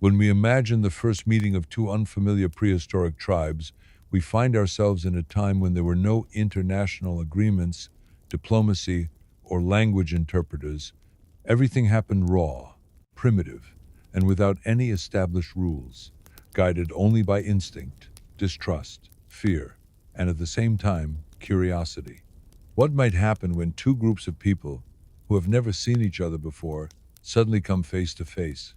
When we imagine the first meeting of two unfamiliar prehistoric tribes, we find ourselves in a time when there were no international agreements, diplomacy, or language interpreters. Everything happened raw, primitive, and without any established rules, guided only by instinct, distrust, fear, and at the same time, curiosity. What might happen when two groups of people who have never seen each other before suddenly come face to face?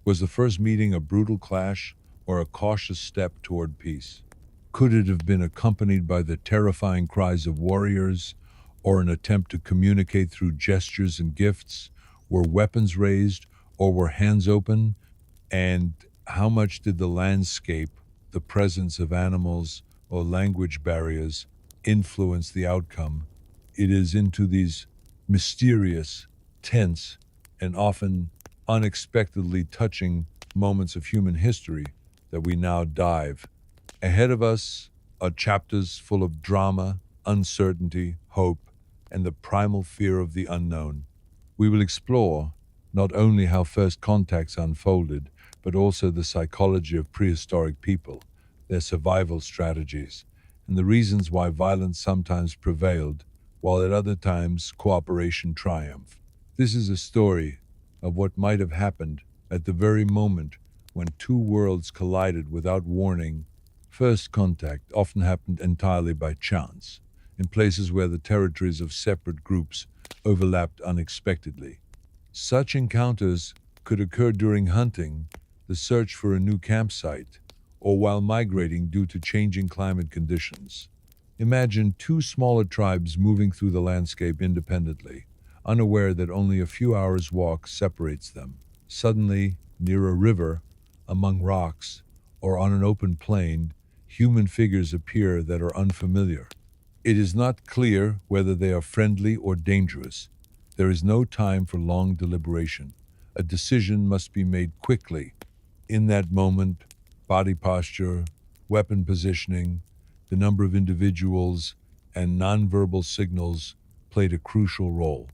Was the first meeting a brutal clash or a cautious step toward peace? Could it have been accompanied by the terrifying cries of warriors or an attempt to communicate through gestures and gifts? Were weapons raised or were hands open? And how much did the landscape, the presence of animals, or language barriers influence the outcome? It is into these mysterious, tense, and often unexpectedly touching moments of human history that we now dive. Ahead of us are chapters full of drama, uncertainty, hope, and the primal fear of the unknown. We will explore not only how first contacts unfolded, but also the psychology of prehistoric people, their survival strategies, and the reasons why violence sometimes prevailed, while at other times cooperation triumphed. This is a story of what might have happened at the very moment when two worlds collided without warning. First contact often happened entirely by chance, in places where the territories of separate groups overlapped unexpectedly. Such encounters could occur during hunting, the search for a new campsite, or while migrating due to changing climate conditions. Imagine two smaller tribes moving through the landscape independently, unaware that only a few hours' walk separates them. Suddenly, near a river, among rocks, or on an open plain, human figures appear that are unfamiliar. It is not clear whether they are friendly or dangerous. There is no time for long deliberation. A decision must be made quickly. In that moment, body posture, weapon positioning, the number of individuals, and nonverbal signals played a crucial role.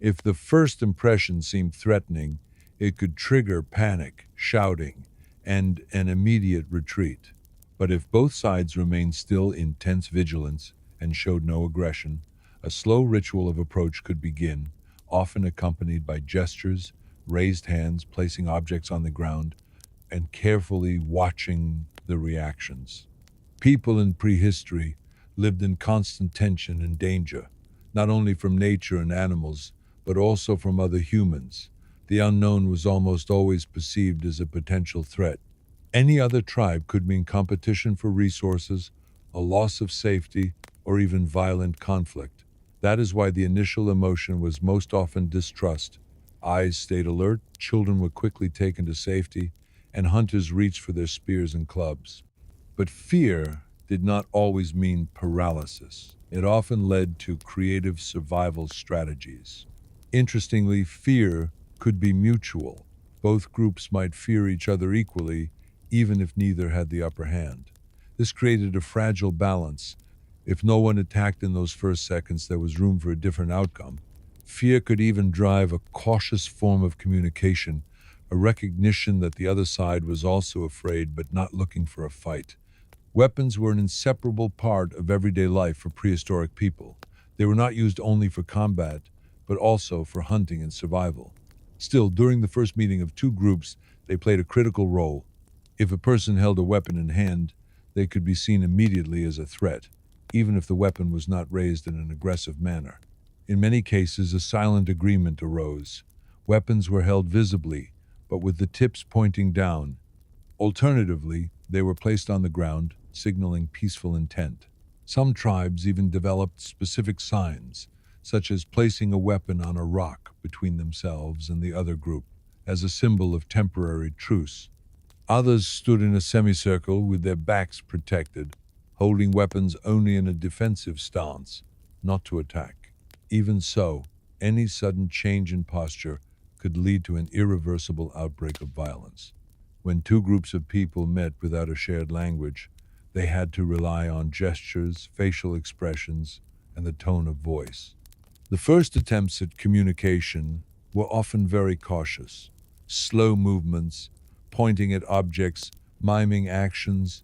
If the first impression seemed threatening, it could trigger panic, shouting, and an immediate retreat. But if both sides remained still in tense vigilance and showed no aggression, a slow ritual of approach could begin, often accompanied by gestures, raised hands, placing objects on the ground, and carefully watching the reactions. People in prehistory lived in constant tension and danger, not only from nature and animals, but also from other humans. The unknown was almost always perceived as a potential threat. Any other tribe could mean competition for resources, a loss of safety, or even violent conflict. That is why the initial emotion was most often distrust. Eyes stayed alert, children were quickly taken to safety, and hunters reached for their spears and clubs. But fear did not always mean paralysis. It often led to creative survival strategies. Interestingly, fear could be mutual. Both groups might fear each other equally, even if neither had the upper hand. This created a fragile balance. If no one attacked in those first seconds, there was room for a different outcome. Fear could even drive a cautious form of communication, a recognition that the other side was also afraid but not looking for a fight. Weapons were an inseparable part of everyday life for prehistoric people. They were not used only for combat, but also for hunting and survival. Still, during the first meeting of two groups, they played a critical role. If a person held a weapon in hand, they could be seen immediately as a threat, even if the weapon was not raised in an aggressive manner. In many cases, a silent agreement arose. Weapons were held visibly, but with the tips pointing down. Alternatively, they were placed on the ground, signaling peaceful intent. Some tribes even developed specific signs, such as placing a weapon on a rock between themselves and the other group, as a symbol of temporary truce. Others stood in a semicircle with their backs protected, holding weapons only in a defensive stance, not to attack. Even so, any sudden change in posture could lead to an irreversible outbreak of violence. When two groups of people met without a shared language, they had to rely on gestures, facial expressions, and the tone of voice. The first attempts at communication were often very cautious. Slow movements, pointing at objects, miming actions.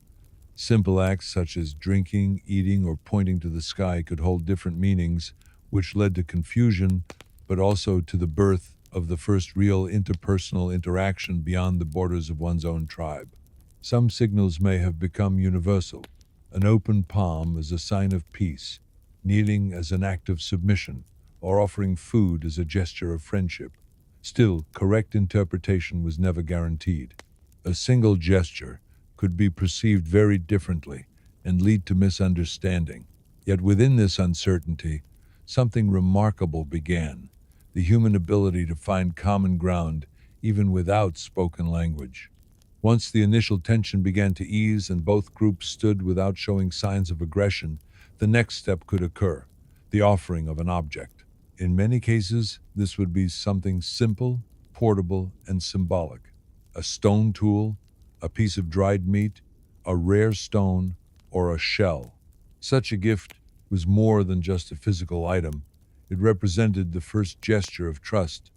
Simple acts such as drinking, eating, or pointing to the sky could hold different meanings, which led to confusion, but also to the birth of the first real interpersonal interaction beyond the borders of one's own tribe. Some signals may have become universal. An open palm as a sign of peace, kneeling as an act of submission, or offering food as a gesture of friendship. Still, correct interpretation was never guaranteed. A single gesture could be perceived very differently and lead to misunderstanding. Yet within this uncertainty, something remarkable began: the human ability to find common ground even without spoken language. Once the initial tension began to ease and both groups stood without showing signs of aggression, the next step could occur: the offering of an object. In many cases, this would be something simple, portable, and symbolic: a stone tool, a piece of dried meat, a rare stone, or a shell. Such a gift was more than just a physical item. It represented the first gesture of trust.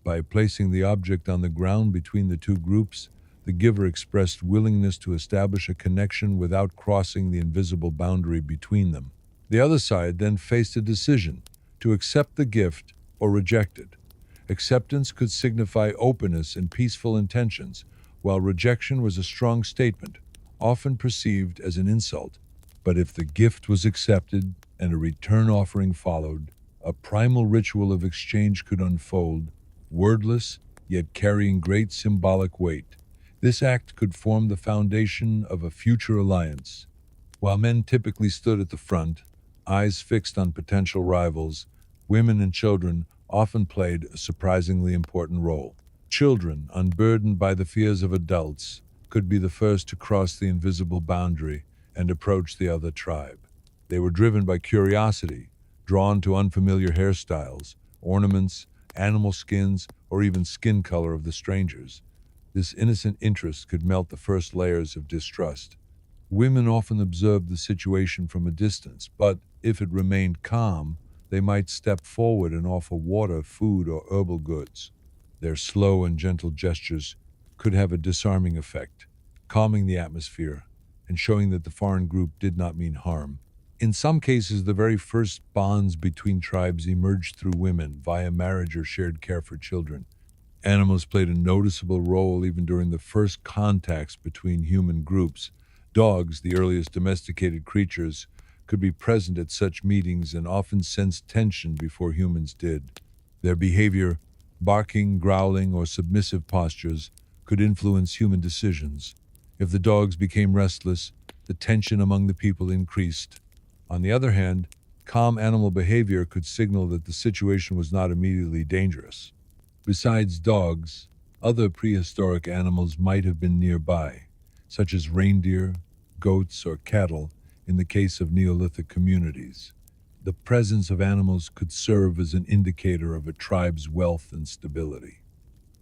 By placing the object on the ground between the two groups, the giver expressed willingness to establish a connection without crossing the invisible boundary between them. The other side then faced a decision: to accept the gift or reject it. Acceptance could signify openness and peaceful intentions, while rejection was a strong statement, often perceived as an insult. But if the gift was accepted and a return offering followed, a primal ritual of exchange could unfold, wordless, yet carrying great symbolic weight. This act could form the foundation of a future alliance. While men typically stood at the front, eyes fixed on potential rivals, women and children often played a surprisingly important role. Children, unburdened by the fears of adults, could be the first to cross the invisible boundary and approach the other tribe. They were driven by curiosity, drawn to unfamiliar hairstyles, ornaments, animal skins, or even skin color of the strangers. This innocent interest could melt the first layers of distrust. Women often observed the situation from a distance, but if it remained calm, they might step forward and offer water, food, or herbal goods. Their slow and gentle gestures could have a disarming effect, calming the atmosphere and showing that the foreign group did not mean harm. In some cases, the very first bonds between tribes emerged through women via marriage or shared care for children. Animals played a noticeable role even during the first contacts between human groups. Dogs, the earliest domesticated creatures, could be present at such meetings and often sensed tension before humans did. Their behavior, barking, growling, or submissive postures, could influence human decisions. If the dogs became restless, the tension among the people increased. On the other hand, calm animal behavior could signal that the situation was not immediately dangerous. Besides dogs, other prehistoric animals might have been nearby, such as reindeer, goats, or cattle in the case of Neolithic communities. The presence of animals could serve as an indicator of a tribe's wealth and stability.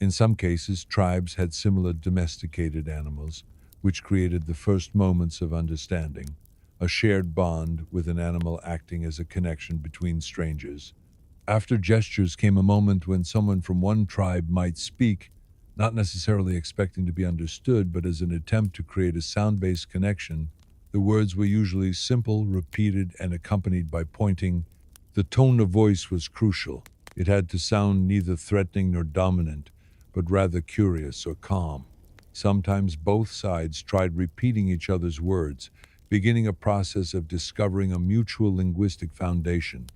In some cases, tribes had similar domesticated animals, which created the first moments of understanding, a shared bond with an animal acting as a connection between strangers. After gestures came a moment when someone from one tribe might speak, not necessarily expecting to be understood, but as an attempt to create a sound-based connection. The words were usually simple, repeated, and accompanied by pointing. The tone of voice was crucial. It had to sound neither threatening nor dominant, but rather curious or calm. Sometimes both sides tried repeating each other's words, beginning a process of discovering a mutual linguistic foundation.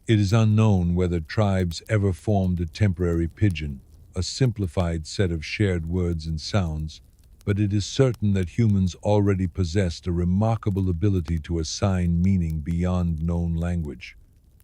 It is unknown whether tribes ever formed a temporary pidgin, a simplified set of shared words and sounds, but it is certain that humans already possessed a remarkable ability to assign meaning beyond known language.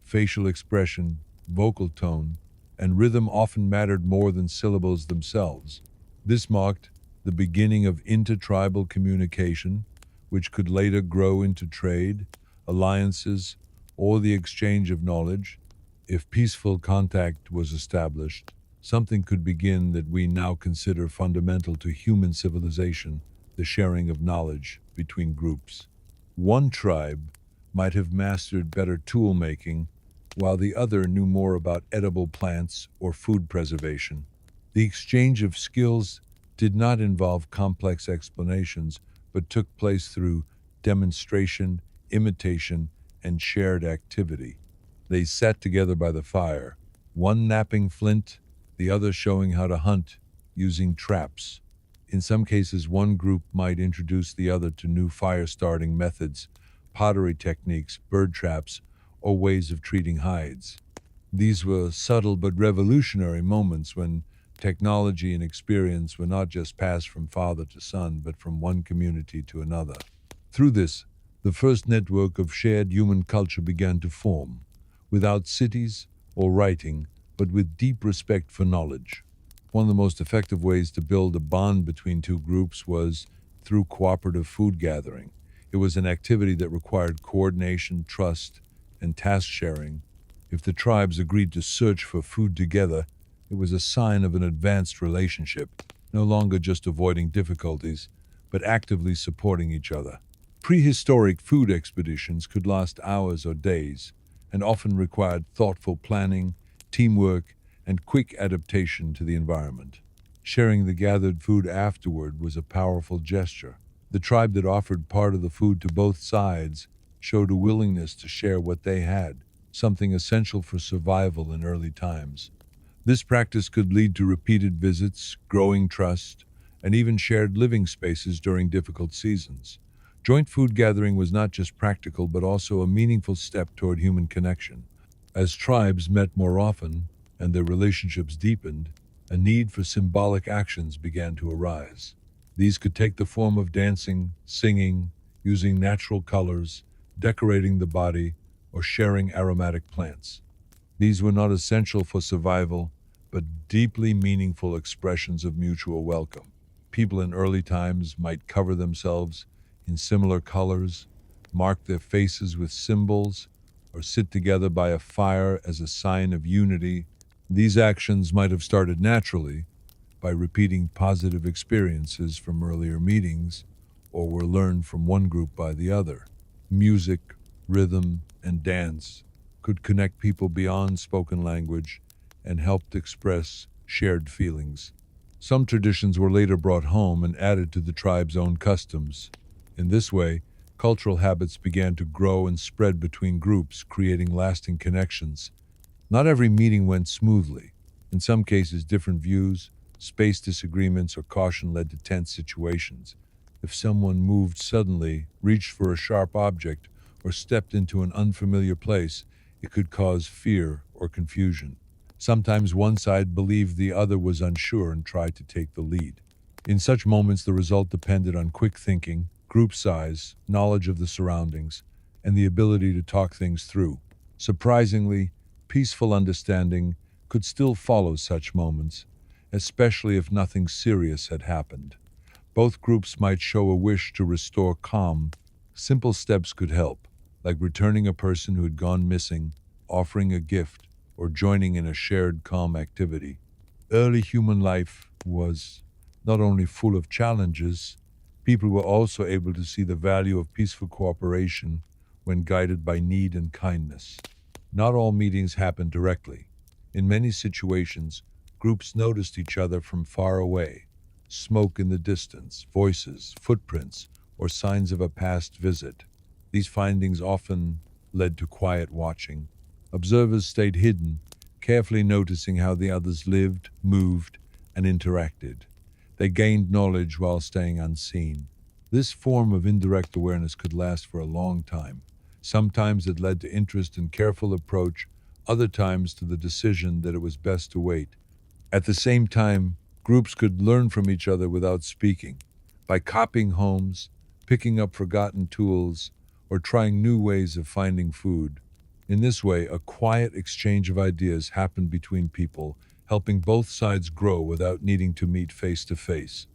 Facial expression, vocal tone, and rhythm often mattered more than syllables themselves. This marked the beginning of intertribal communication, which could later grow into trade, alliances, or the exchange of knowledge. If peaceful contact was established, something could begin that we now consider fundamental to human civilization: the sharing of knowledge between groups. One tribe might have mastered better tool making, while the other knew more about edible plants or food preservation. The exchange of skills did not involve complex explanations, but took place through demonstration, imitation, and shared activity. They sat together by the fire, one napping flint, the other showing how to hunt using traps. In some cases, one group might introduce the other to new fire starting methods, pottery techniques, bird traps, or ways of treating hides. These were subtle but revolutionary moments when technology and experience were not just passed from father to son, but from one community to another. Through this, the first network of shared human culture began to form, without cities or writing, but with deep respect for knowledge. One of the most effective ways to build a bond between two groups was through cooperative food gathering. It was an activity that required coordination, trust, and task sharing. If the tribes agreed to search for food together, it was a sign of an advanced relationship, no longer just avoiding difficulties, but actively supporting each other. Prehistoric food expeditions could last hours or days, and often required thoughtful planning, teamwork, and quick adaptation to the environment. Sharing the gathered food afterward was a powerful gesture. The tribe that offered part of the food to both sides showed a willingness to share what they had, something essential for survival in early times. This practice could lead to repeated visits, growing trust, and even shared living spaces during difficult seasons. Joint food gathering was not just practical but also a meaningful step toward human connection. As tribes met more often and their relationships deepened, a need for symbolic actions began to arise. These could take the form of dancing, singing, using natural colors, decorating the body, or sharing aromatic plants. These were not essential for survival, but deeply meaningful expressions of mutual welcome. People in early times might cover themselves in similar colors, mark their faces with symbols, or sit together by a fire as a sign of unity. These actions might have started naturally by repeating positive experiences from earlier meetings, or were learned from one group by the other. Music, rhythm, and dance could connect people beyond spoken language and helped express shared feelings. Some traditions were later brought home and added to the tribe's own customs. In this way, cultural habits began to grow and spread between groups, creating lasting connections. Not every meeting went smoothly. In some cases, different views, space disagreements, or caution led to tense situations. If someone moved suddenly, reached for a sharp object, or stepped into an unfamiliar place, it could cause fear or confusion. Sometimes one side believed the other was unsure and tried to take the lead. In such moments, the result depended on quick thinking, group size, knowledge of the surroundings, and the ability to talk things through. Surprisingly, peaceful understanding could still follow such moments, especially if nothing serious had happened. Both groups might show a wish to restore calm. Simple steps could help, like returning a person who had gone missing, offering a gift, or joining in a shared calm activity. Early human life was not only full of challenges, people were also able to see the value of peaceful cooperation when guided by need and kindness. Not all meetings happened directly. In many situations, groups noticed each other from far away. Smoke in the distance, voices, footprints, or signs of a past visit. These findings often led to quiet watching. Observers stayed hidden, carefully noticing how the others lived, moved, and interacted. They gained knowledge while staying unseen. This form of indirect awareness could last for a long time. Sometimes it led to interest and careful approach, other times to the decision that it was best to wait. At the same time, groups could learn from each other without speaking, by copying homes, picking up forgotten tools, or trying new ways of finding food. In this way, a quiet exchange of ideas happened between people, helping both sides grow without needing to meet face to face.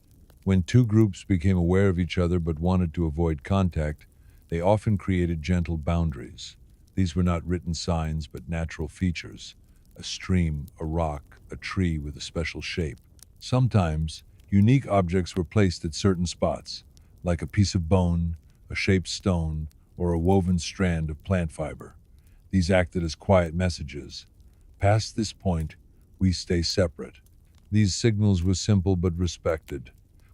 When two groups became aware of each other but wanted to avoid contact, they often created gentle boundaries. These were not written signs but natural features: a stream, a rock, a tree with a special shape. Sometimes, unique objects were placed at certain spots, like a piece of bone, a shaped stone, or a woven strand of plant fiber. These acted as quiet messages. Past this point, we stay separate. These signals were simple but respected.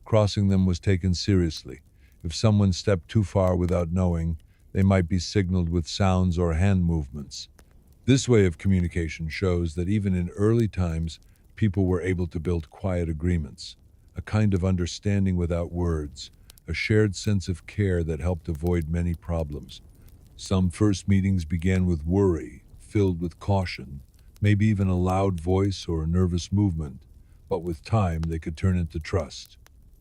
Crossing them was taken seriously. If someone stepped too far without knowing, they might be signaled with sounds or hand movements. This way of communication shows that even in early times, people were able to build quiet agreements, a kind of understanding without words, a shared sense of care that helped avoid many problems. Some first meetings began with worry, filled with caution, maybe even a loud voice or a nervous movement, but with time they could turn into trust.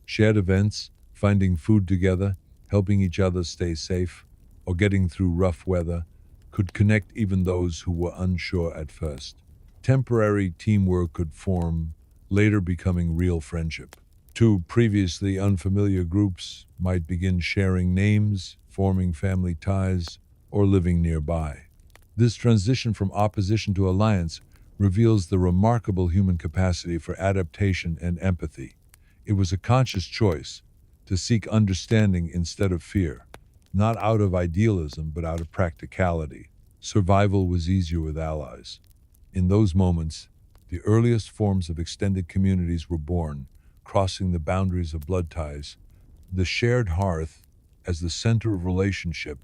Shared events, finding food together, helping each other stay safe, or getting through rough weather could connect even those who were unsure at first. Temporary teamwork could form, later becoming real friendship. Two previously unfamiliar groups might begin sharing names, forming family ties, or living nearby. This transition from opposition to alliance reveals the remarkable human capacity for adaptation and empathy. It was a conscious choice to seek understanding instead of fear, not out of idealism but out of practicality. Survival was easier with allies. In those moments, the earliest forms of extended communities were born, crossing the boundaries of blood ties. The shared hearth, as the center of relationship,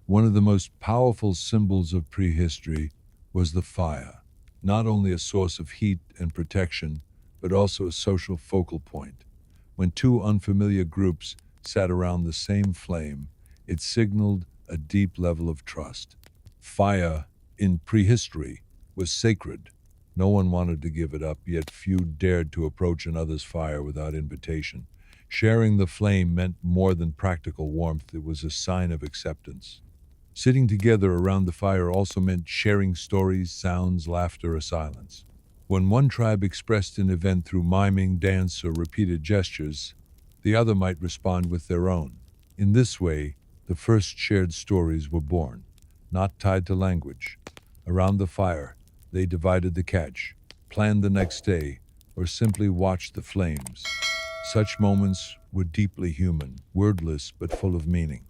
one of the most powerful symbols of prehistory, was the fire, not only a source of heat and protection, but also a social focal point. When two unfamiliar groups sat around the same flame, it signaled a deep level of trust. Fire, in prehistory, was sacred. No one wanted to give it up, yet few dared to approach another's fire without invitation. Sharing the flame meant more than practical warmth, it was a sign of acceptance. Sitting together around the fire also meant sharing stories, sounds, laughter, or silence. When one tribe expressed an event through miming, dance, or repeated gestures, the other might respond with their own. In this way, the first shared stories were born, not tied to language. Around the fire, they divided the catch, planned the next day, or simply watched the flames. Such moments were deeply human, wordless but full of meaning.